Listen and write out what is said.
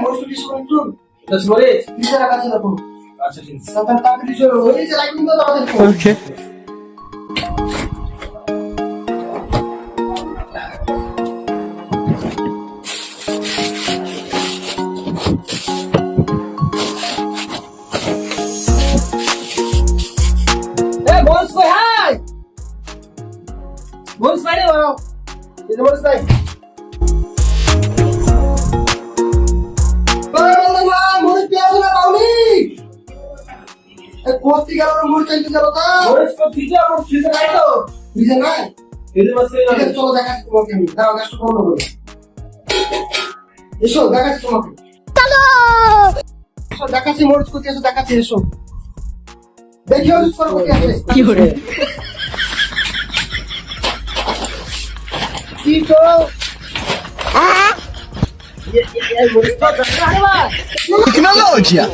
মরিচ কিছু একটু দশ মরিচ নিজের কাছে রাখো। আচ্ছা ঠিক আছে সাতার তাড়াতাড়ি শুরু হয়েছে লাগবে তো আমাদের ওকে এ মরিচ কই হাই মরিচ বাইরে বাড়াও এই যে মরিচ নাই মরিচ পেঁয়াজ না পাওনি কোথি গেল মরিচ চাইতে গেল তা মরিচ কো ফ্রিজে আমার ফ্রিজে নাই তো বুঝে নাই ফ্রিজে বসে ঠিক আছে, চলো দেখাচ্ছি তোমাকে আমি দাঁড়াও গাছটা বন্ধ করো এসো দেখাচ্ছি তোমাকে এসো দেখাচ্ছি মরিচ কোথি আছে দেখাচ্ছি এসো দেখিও ইউজ করো কোথি আছে কি করে কি তো এই মরিচ তো দেখা আরে ভাই tecnologia